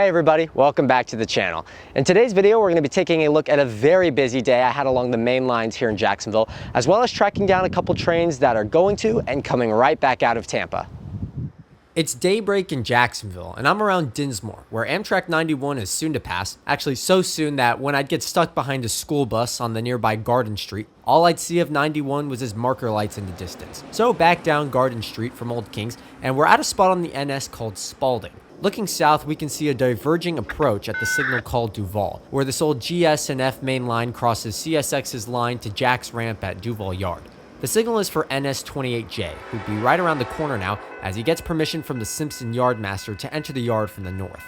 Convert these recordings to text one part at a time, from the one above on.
everybody, welcome back to the channel. In today's video, we're going to be taking a look at a very busy day I had along the main lines here in Jacksonville, as well as tracking down a couple trains that are going to and coming right back out of Tampa. It's daybreak in Jacksonville, and I'm around Dinsmore, where Amtrak 91 is soon to pass. Actually, so soon that when I'd get stuck behind a school bus on the nearby Garden Street, all I'd see of 91 was his marker lights in the distance. So back down Garden Street from Old Kings, and we're at a spot on the NS called Spalding. Looking south, we can see a diverging approach at the signal called Duval, where this old GS and F main line crosses CSX's line to Jack's ramp at Duval Yard. The signal is for NS28J, who'd be right around the corner now as he gets permission from the Simpson Yardmaster to enter the yard from the north.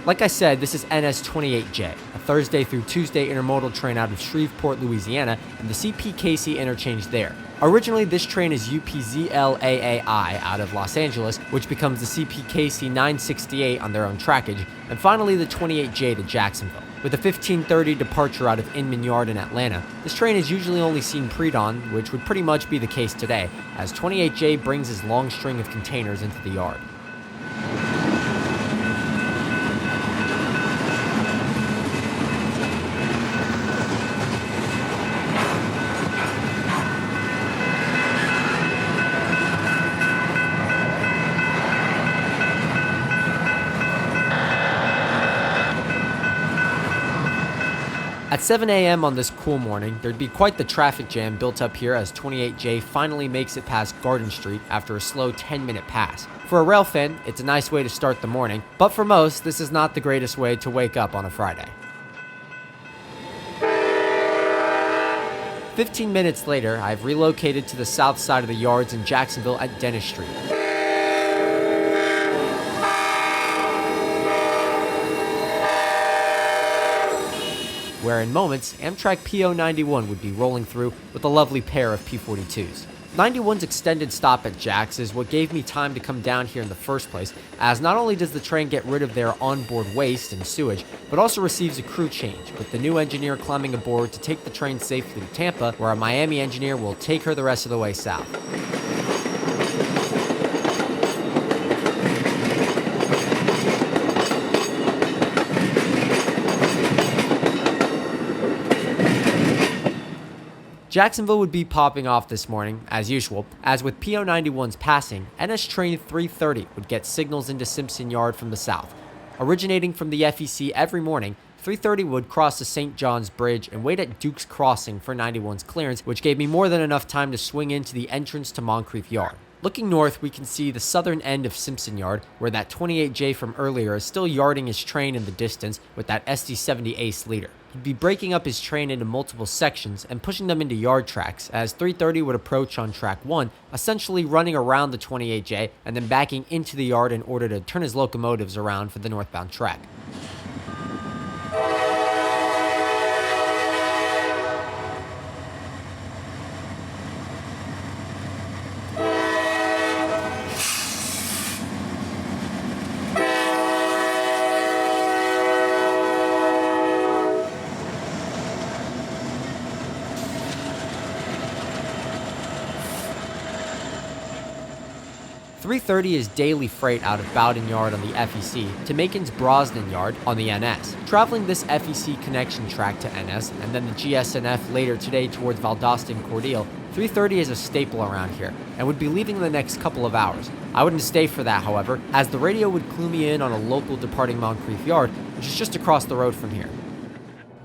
Like I said, this is NS28J, a Thursday through Tuesday intermodal train out of Shreveport, Louisiana, and the CP Casey interchange there. Originally, this train is UPZLAAI out of Los Angeles, which becomes the CP Casey 968 on their own trackage, and finally the 28J to Jacksonville. With a 15:30 departure out of Inman Yard in Atlanta, this train is usually only seen pre-dawn, which would pretty much be the case today, as 28J brings his long string of containers into the yard. At 7 a.m. on this cool morning, there'd be quite the traffic jam built up here as 28J finally makes it past Garden Street after a slow 10-minute pass. For a rail fan, it's a nice way to start the morning, but for most, this is not the greatest way to wake up on a Friday. 15 minutes later, I've relocated to the south side of the yards in Jacksonville at Dennis Street. Where in moments, Amtrak PO91 would be rolling through with a lovely pair of P42s. 91's extended stop at Jack's is what gave me time to come down here in the first place, as not only does the train get rid of their onboard waste and sewage, but also receives a crew change, with the new engineer climbing aboard to take the train safely to Tampa, where a Miami engineer will take her the rest of the way south. Jacksonville would be popping off this morning, as usual, as with PO91's passing, NS Train 330 would get signals into Simpson Yard from the south. Originating from the FEC every morning, 330 would cross the St. John's Bridge and wait at Duke's Crossing for 91's clearance, which gave me more than enough time to swing into the entrance to Moncrief Yard. Looking north, we can see the southern end of Simpson Yard, where that 28J from earlier is still yarding his train in the distance with that SD70 Ace leader. He'd be breaking up his train into multiple sections and pushing them into yard tracks, as 330 would approach on track 1, essentially running around the 28J and then backing into the yard in order to turn his locomotives around for the northbound track. .330 is daily freight out of Baldwin Yard on the FEC to Macon's Brosnan Yard on the NS. Traveling this FEC connection track to NS and then the GSNF later today towards Valdosta and Cordele, 330 is a staple around here and would be leaving in the next couple of hours. I wouldn't stay for that, however, as the radio would clue me in on a local departing Moncrief Yard, which is just across the road from here.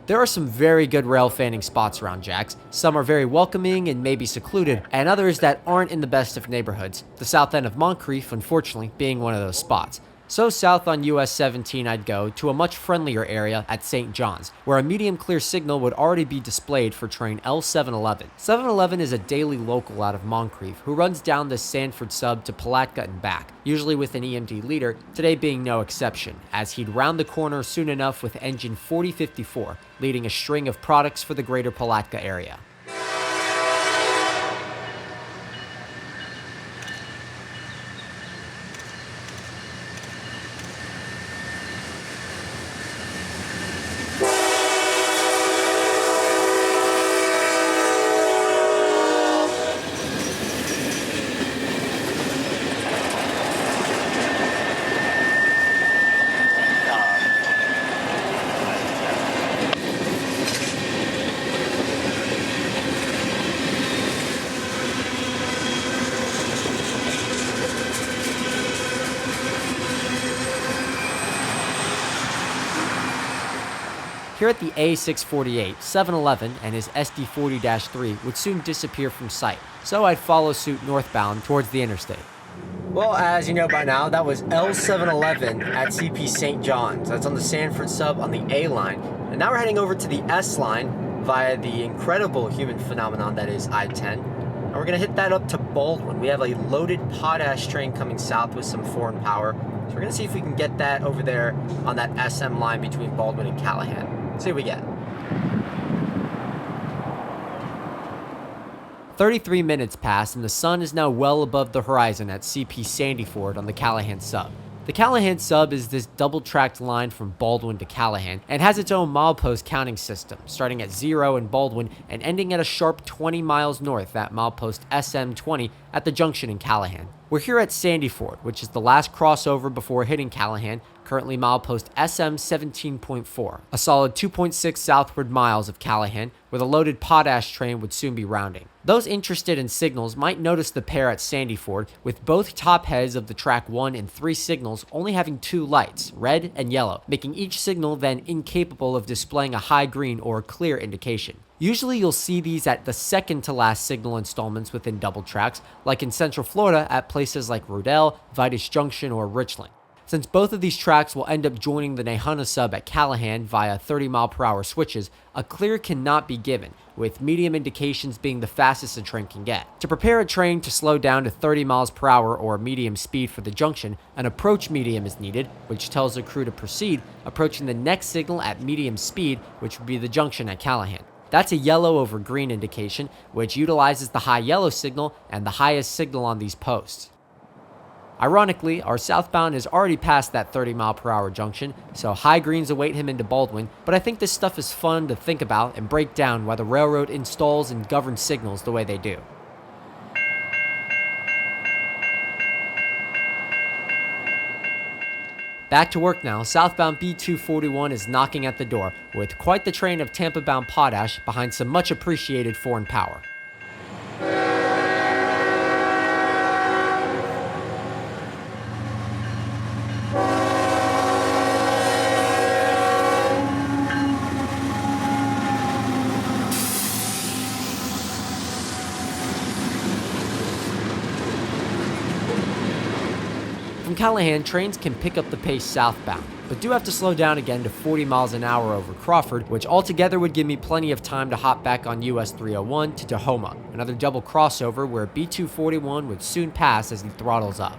There are some very good rail fanning spots around Jack's. Some are very welcoming and maybe secluded, and others that aren't in the best of neighborhoods. The south end of Moncrief, unfortunately, being one of those spots. So south on US 17 I'd go to a much friendlier area at St. John's, where a medium clear signal would already be displayed for train L711. 711 is a daily local out of Moncrief who runs down the Sanford sub to Palatka and back, usually with an EMD leader, today being no exception, as he'd round the corner soon enough with engine 4054, leading a string of products for the greater Palatka area. Here at the A648, 7-Eleven and his SD40-3 would soon disappear from sight, so I'd follow suit northbound towards the interstate. Well, as you know by now, that was L711 at CP St. John's. That's on the Sanford sub on the A line. And now we're heading over to the S line via the incredible human phenomenon that is I-10. And we're going to hit that up to Baldwin. We have a loaded potash train coming south with some foreign power. So we're going to see if we can get that over there on that SM line between Baldwin and Callahan. See what we get. 33 minutes pass and the sun is now well above the horizon at CP Sandyford on the Callahan sub. The Callahan sub is this double-tracked line from Baldwin to Callahan and has its own milepost counting system, starting at 0 in Baldwin and ending at a sharp 20 miles north at milepost SM20 at the junction in Callahan. We're here at Sandyford, which is the last crossover before hitting Callahan, currently milepost SM17.4, a solid 2.6 southward miles of Callahan, where the loaded potash train would soon be rounding. Those interested in signals might notice the pair at Sandyford, with both top heads of the track 1 and 3 signals only having 2 lights, red and yellow, making each signal then incapable of displaying a high green or clear indication. Usually you'll see these at the second to last signal installments within double tracks, like in Central Florida at places like Rodell, Vitus Junction, or Richland. Since both of these tracks will end up joining the Nahunta sub at Callahan via 30-mile-per-hour switches, a clear cannot be given, with medium indications being the fastest a train can get. To prepare a train to slow down to 30 miles per hour or medium speed for the junction, an approach medium is needed, which tells the crew to proceed, approaching the next signal at medium speed, which would be the junction at Callahan. That's a yellow over green indication, which utilizes the high yellow signal and the highest signal on these posts. Ironically, our southbound has already passed that 30-mile-per-hour junction, so high greens await him into Baldwin, but I think this stuff is fun to think about and break down why the railroad installs and governs signals the way they do. Back to work now, southbound B241 is knocking at the door, with quite the train of Tampa-bound potash behind some much appreciated foreign power. From Callahan, trains can pick up the pace southbound, but do have to slow down again to 40 miles an hour over Crawford, which altogether would give me plenty of time to hop back on US 301 to Tahoma, another double crossover where B241 would soon pass as he throttles up.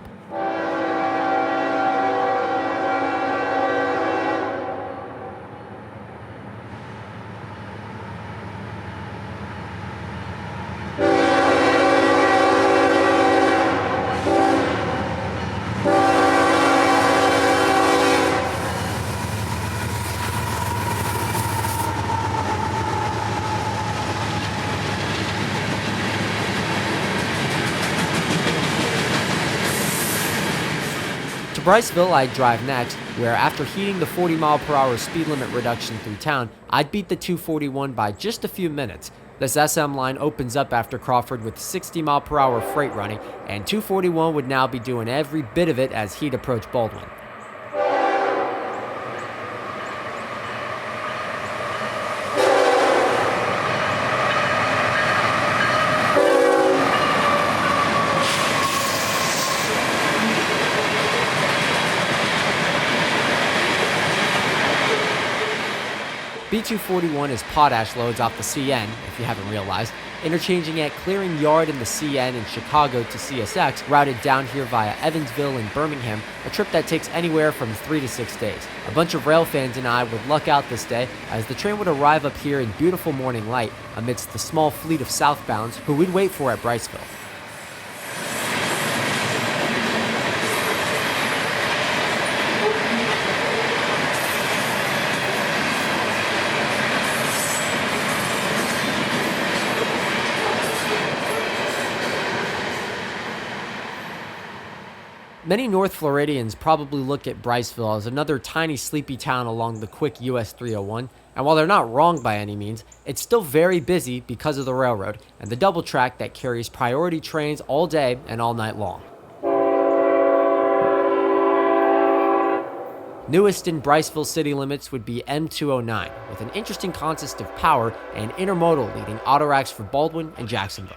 To Briceville, I'd drive next, where after heeding the 40-mile-per-hour speed limit reduction through town, I'd beat the 241 by just a few minutes. This SM line opens up after Crawford with 60-mile-per-hour freight running, and 241 would now be doing every bit of it as he'd approach Baldwin. B241 is potash loads off the CN, if you haven't realized, interchanging at Clearing Yard in the CN in Chicago to CSX, routed down here via Evansville and Birmingham, a trip that takes anywhere from 3 to 6 days. A bunch of rail fans and I would luck out this day, as the train would arrive up here in beautiful morning light amidst the small fleet of southbounds who we'd wait for at Briceville. Many North Floridians probably look at Briceville as another tiny sleepy town along the quick US 301, and while they're not wrong by any means, it's still very busy because of the railroad and the double track that carries priority trains all day and all night long. Newest in Briceville city limits would be M209, with an interesting consist of power and intermodal leading autoracks for Baldwin and Jacksonville.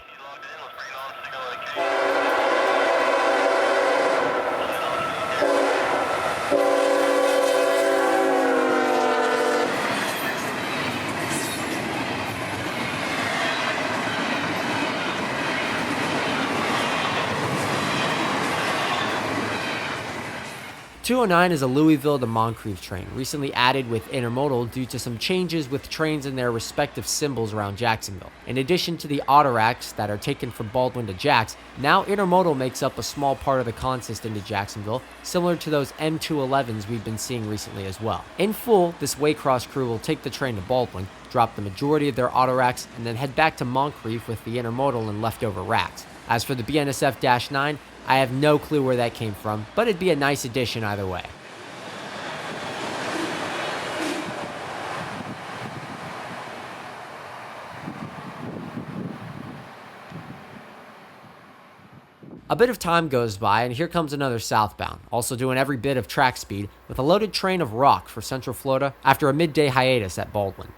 209 is a Louisville to Moncrief train, recently added with intermodal due to some changes with trains and their respective symbols around Jacksonville. In addition to the autoracks that are taken from Baldwin to Jax, now intermodal makes up a small part of the consist into Jacksonville, similar to those M211s we've been seeing recently as well. In full, this Waycross crew will take the train to Baldwin, drop the majority of their autoracks, and then head back to Moncrief with the intermodal and leftover racks. As for the BNSF-9, I have no clue where that came from, but it'd be a nice addition either way. A bit of time goes by, and here comes another Southbound, also doing every bit of track speed, with a loaded train of rock for Central Florida after a midday hiatus at Baldwin.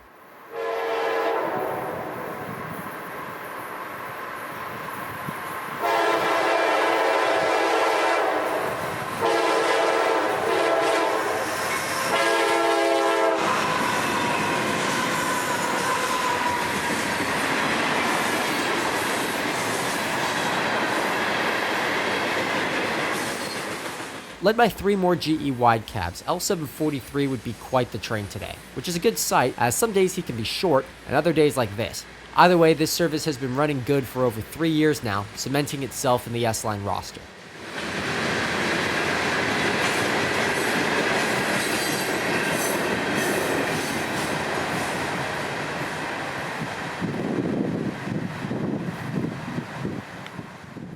Led by 3 more GE wide cabs, L743 would be quite the train today, which is a good sight as some days he can be short and other days like this. Either way, this service has been running good for over 3 years now, cementing itself in the S-Line roster.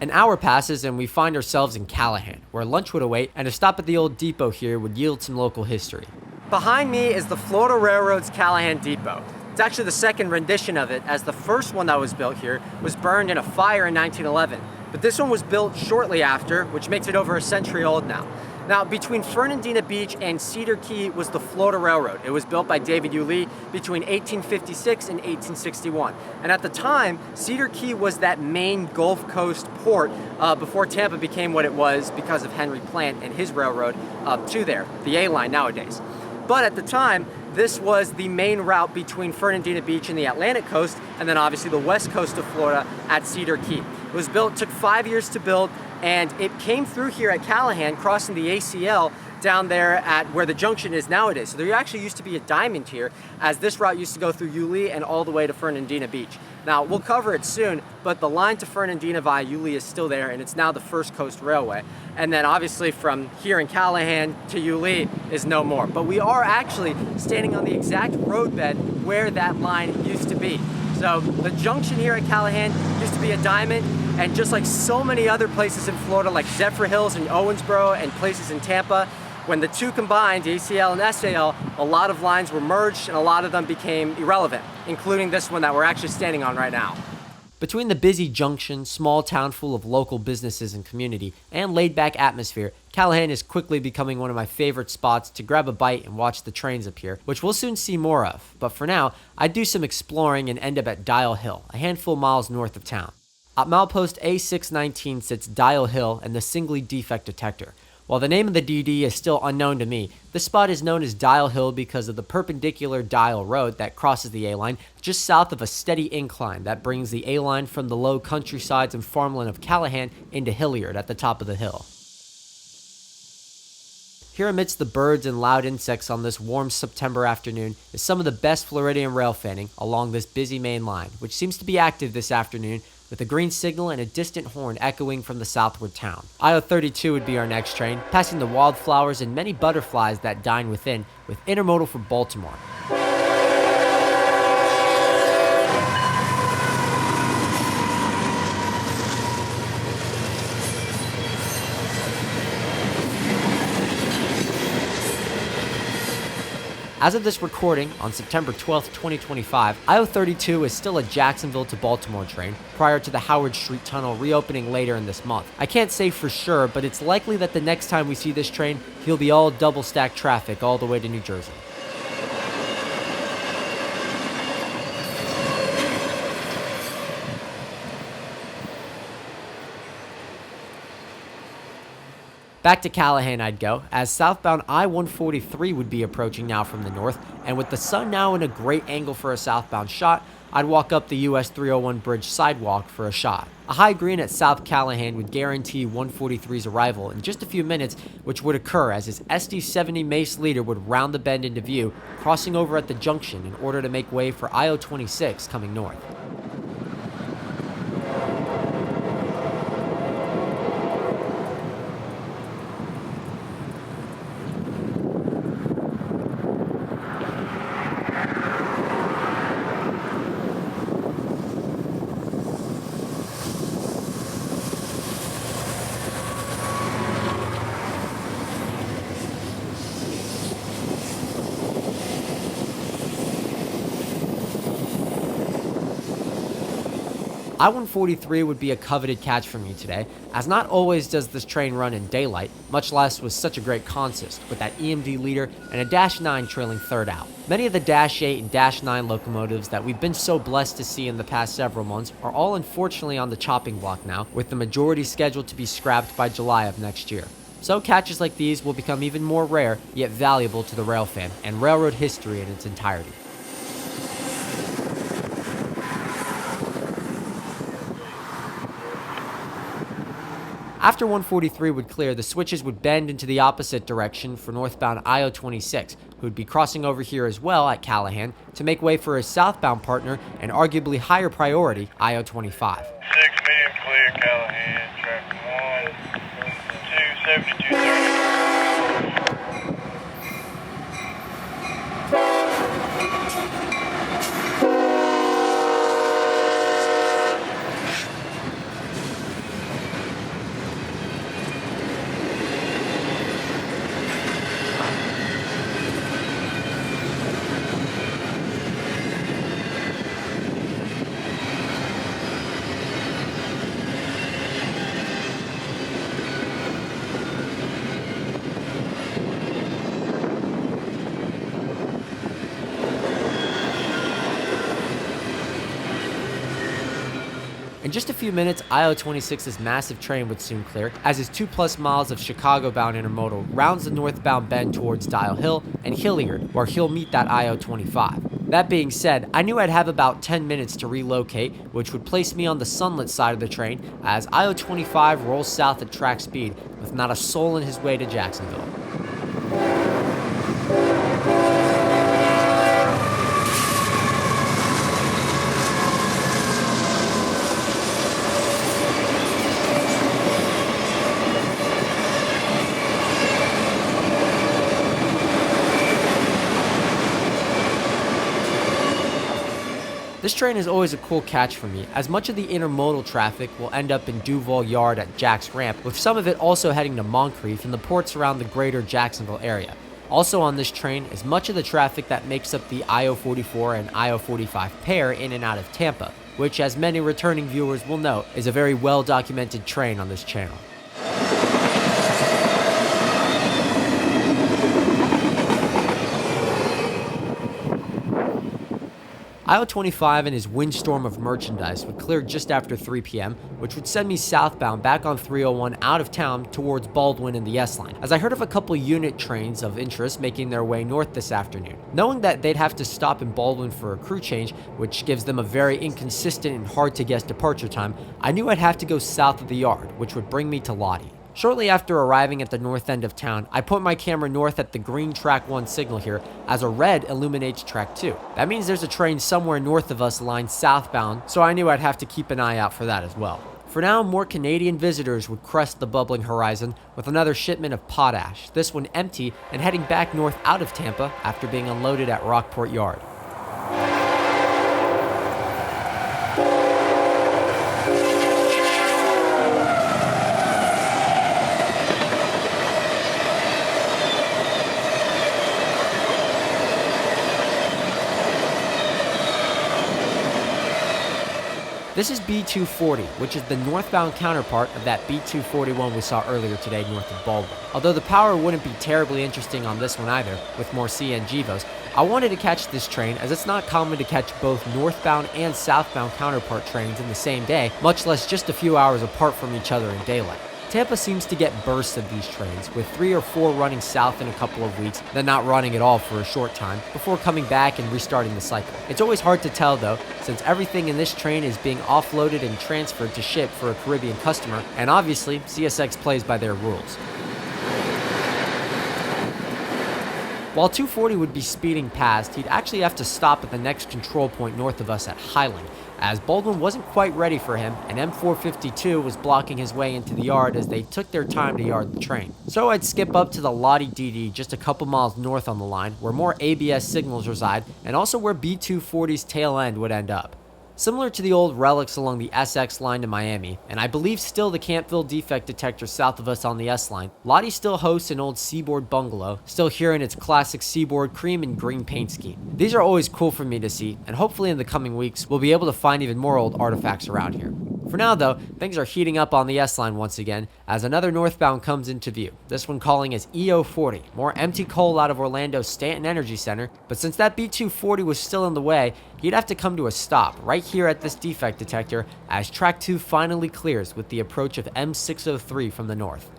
An hour passes and we find ourselves in Callahan, where lunch would await and a stop at the old depot here would yield some local history. Behind me is the Florida Railroad's Callahan Depot. It's actually the second rendition of it, as the first one that was built here was burned in a fire in 1911. But this one was built shortly after, which makes it over a century old now. Now, between Fernandina Beach and Cedar Key was the Florida Railroad. It was built by David U. Lee between 1856 and 1861. And at the time, Cedar Key was that main Gulf Coast port before Tampa became what it was because of Henry Plant and his railroad to there, the A-line nowadays. But at the time, this was the main route between Fernandina Beach and the Atlantic coast, and then obviously the west coast of Florida at Cedar Key. It was built, took 5 years to build, and it came through here at Callahan, crossing the ACL down there at where the junction is nowadays. So there actually used to be a diamond here, as this route used to go through Yulee and all the way to Fernandina Beach. Now, we'll cover it soon, but the line to Fernandina via Yulee is still there, and it's now the First Coast Railway. And then obviously from here in Callahan to Yulee is no more. But we are actually standing on the exact roadbed where that line used to be. So the junction here at Callahan used to be a diamond, and just like so many other places in Florida, like Zephyr Hills and Owensboro and places in Tampa, when the two combined, ACL and SAL, a lot of lines were merged and a lot of them became irrelevant, including this one that we're actually standing on right now. Between the busy junction, small town full of local businesses and community, and laid-back atmosphere, Callahan is quickly becoming one of my favorite spots to grab a bite and watch the trains appear, which we'll soon see more of. But for now, I'd do some exploring and end up at Dial Hill, a handful of miles north of town. At milepost A619 sits Dial Hill and the Singly Defect Detector. While the name of the DD is still unknown to me, this spot is known as Dial Hill because of the perpendicular Dial Road that crosses the A-line just south of a steady incline that brings the A-line from the low countrysides and farmland of Callahan into Hilliard at the top of the hill. Here amidst the birds and loud insects on this warm September afternoon is some of the best Floridian railfanning along this busy main line, which seems to be active this afternoon with a green signal and a distant horn echoing from the southward town. IO32 would be our next train, passing the wildflowers and many butterflies that dine within, with intermodal for Baltimore. As of this recording, on September 12, 2025, I-32 is still a Jacksonville to Baltimore train, prior to the Howard Street Tunnel reopening later in this month. I can't say for sure, but it's likely that the next time we see this train, he'll be all double-stack traffic all the way to New Jersey. Back to Callahan I'd go, as southbound I-143 would be approaching now from the north, and with the sun now in a great angle for a southbound shot, I'd walk up the US 301 bridge sidewalk for a shot. A high green at South Callahan would guarantee 143's arrival in just a few minutes, which would occur as his SD70 Mace leader would round the bend into view, crossing over at the junction in order to make way for I-026 coming north. I-143 would be a coveted catch for me today, as not always does this train run in daylight, much less with such a great consist, with that EMD leader and a Dash 9 trailing third out. Many of the Dash 8 and Dash 9 locomotives that we've been so blessed to see in the past several months are all unfortunately on the chopping block now, with the majority scheduled to be scrapped by July of next year. So catches like these will become even more rare, yet valuable to the railfan and railroad history in its entirety. After 143 would clear, the switches would bend into the opposite direction for northbound I-026, who would be crossing over here as well at Callahan to make way for his southbound partner and arguably higher priority, I-025. 6 medium clear, Callahan, track 1, 27230. In just a few minutes, I-026's massive train would soon clear, as his 2+ miles of Chicago-bound intermodal rounds the northbound bend towards Dial Hill and Hilliard, where he'll meet that I-025. That being said, I knew I'd have about 10 minutes to relocate, which would place me on the Sunlit side of the train, as I-025 rolls south at track speed, with not a soul in his way to Jacksonville. This train is always a cool catch for me, as much of the intermodal traffic will end up in Duval Yard at Jack's Ramp, with some of it also heading to Moncrief and the ports around the greater Jacksonville area. Also on this train is much of the traffic that makes up the I-044 and I-045 pair in and out of Tampa, which, as many returning viewers will note, is a very well-documented train on this channel. I-025 and his windstorm of merchandise would clear just after 3 p.m., which would send me southbound back on 301 out of town towards Baldwin and the S-Line, as I heard of a couple unit trains of interest making their way north this afternoon. Knowing that they'd have to stop in Baldwin for a crew change, which gives them a very inconsistent and hard-to-guess departure time, I knew I'd have to go south of the yard, which would bring me to Lawtey. Shortly after arriving at the north end of town, I point my camera north at the green track 1 signal here, as a red illuminates track 2. That means there's a train somewhere north of us lined southbound, so I knew I'd have to keep an eye out for that as well. For now, more Canadian visitors would crest the bubbling horizon with another shipment of potash, this one empty and heading back north out of Tampa after being unloaded at Rockport Yard. This is B240, which is the northbound counterpart of that B241 we saw earlier today north of Baldwin. Although the power wouldn't be terribly interesting on this one either, with more CNGVOs, I wanted to catch this train as it's not common to catch both northbound and southbound counterpart trains in the same day, much less just a few hours apart from each other in daylight. Tampa seems to get bursts of these trains, with 3 or 4 running south in a couple of weeks, then not running at all for a short time, before coming back and restarting the cycle. It's always hard to tell though, since everything in this train is being offloaded and transferred to ship for a Caribbean customer, and obviously, CSX plays by their rules. While 240 would be speeding past, he'd actually have to stop at the next control point north of us at Highland, as Baldwin wasn't quite ready for him, and M452 was blocking his way into the yard as they took their time to yard the train. So I'd skip up to the Lawtey DD just a couple miles north on the line, where more ABS signals reside, and also where B240's tail end would end up. Similar to the old relics along the SX line to Miami, and I believe still the Campville defect detector south of us on the S line, Lawtey still hosts an old Seaboard bungalow, still here in its classic Seaboard cream and green paint scheme. These are always cool for me to see, and hopefully in the coming weeks, we'll be able to find even more old artifacts around here. For now though, things are heating up on the S line once again, as another northbound comes into view, this one calling as EO40, more empty coal out of Orlando's Stanton Energy Center, but since that B240 was still in the way, he'd have to come to a stop right here at this defect detector as track 2 finally clears with the approach of M603 from the north.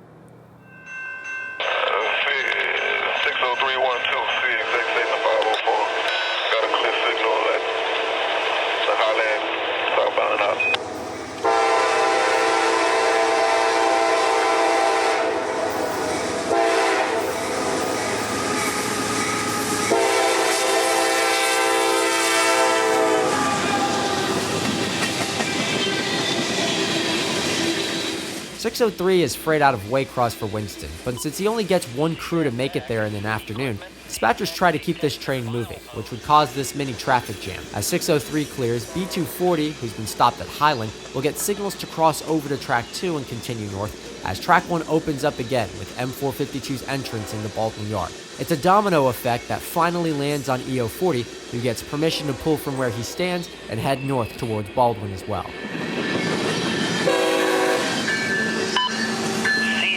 60312, see exact station 504. Got a clear signal at the Highland southbound out. 603 is freight out of Waycross for Winston, but since he only gets one crew to make it there in an afternoon, dispatchers try to keep this train moving, which would cause this mini traffic jam. As 603 clears, B240, who's been stopped at Highland, will get signals to cross over to track 2 and continue north, as track 1 opens up again with M452's entrance in the Baldwin yard. It's a domino effect that finally lands on EO40, who gets permission to pull from where he stands and head north towards Baldwin as well.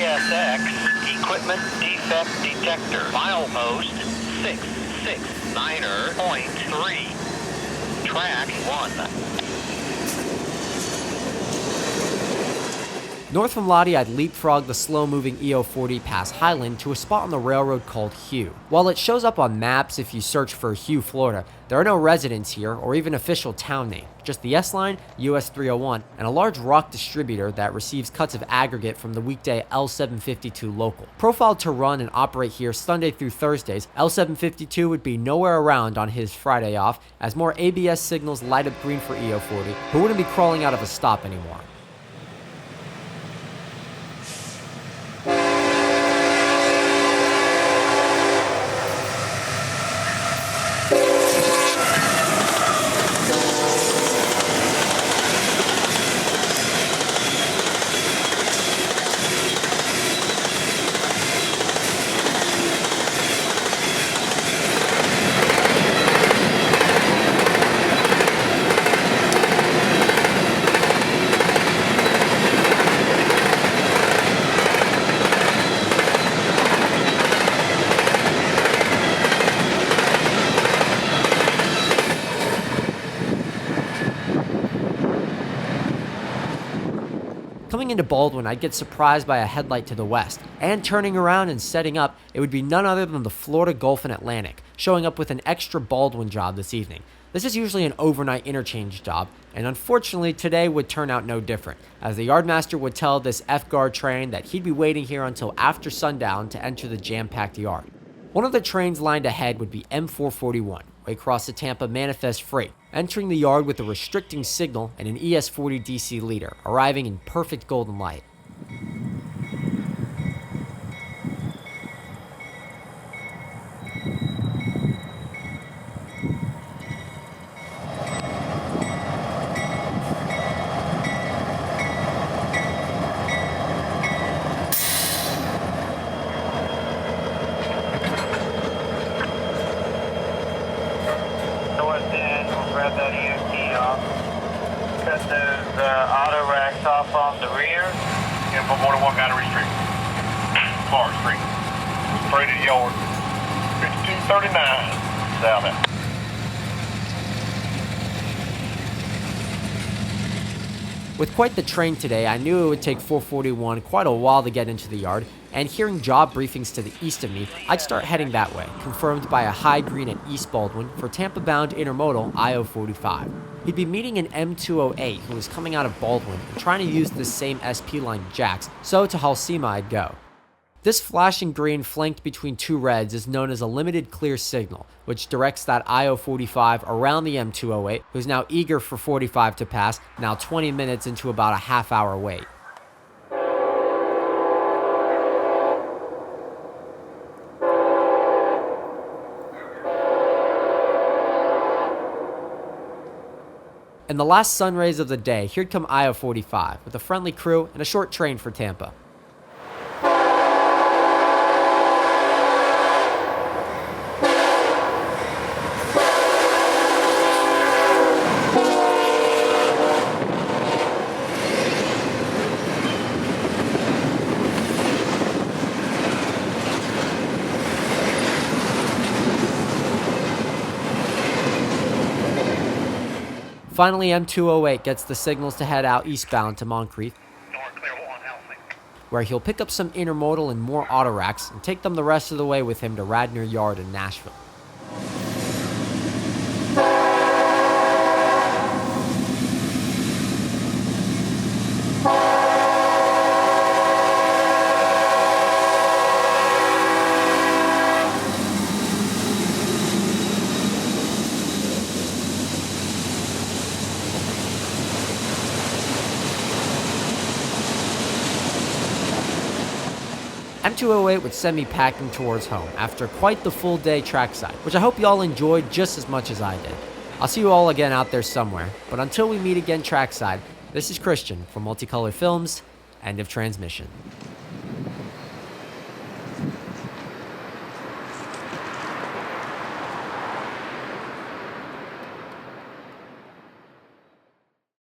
CSX Equipment Defect Detector, milepost 669.3, track 1. North from Lawtey, I'd leapfrog the slow-moving EO40 past Highland to a spot on the railroad called Hugh. While it shows up on maps if you search for Hugh, Florida, there are no residents here or even official town name, just the S-Line, US 301, and a large rock distributor that receives cuts of aggregate from the weekday L752 local. Profiled to run and operate here Sunday through Thursdays, L752 would be nowhere around on his Friday off as more ABS signals light up green for EO40, who wouldn't be crawling out of a stop anymore. Coming into Baldwin, I'd get surprised by a headlight to the west, and turning around and setting up, it would be none other than the Florida Gulf and Atlantic, showing up with an extra Baldwin job this evening. This is usually an overnight interchange job, and unfortunately today would turn out no different, as the yardmaster would tell this F-Guard train that he'd be waiting here until after sundown to enter the jam-packed yard. One of the trains lined ahead would be M441, Waycross to Tampa manifest freight, entering the yard with a restricting signal and an ES40 DC leader, arriving in perfect golden light. Grab that EOT off. Cut the Mark Street. Straight to the yard. 5239 Southbound. With quite the train today, I knew it would take 441 quite a while to get into the yard, and hearing job briefings to the east of me, I'd start heading that way, confirmed by a high green at East Baldwin for Tampa-bound intermodal I-045. He'd be meeting an M208 who was coming out of Baldwin and trying to use this same SP line to Jax, so to Halsema I'd go. This flashing green flanked between two reds is known as a limited clear signal, which directs that I-045 around the M208, who's now eager for 45 to pass, now 20 minutes into about a half-hour wait. In the last sun rays of the day, here'd come I-045 with a friendly crew and a short train for Tampa. Finally, M208 gets the signals to head out eastbound to Moncrief, where he'll pick up some intermodal and more auto racks and take them the rest of the way with him to Radnor Yard in Nashville. M208 would send me packing towards home after quite the full day trackside, which I hope you all enjoyed just as much as I did. I'll see you all again out there somewhere, but until we meet again trackside, this is Christian from Multicolor Films, end of transmission.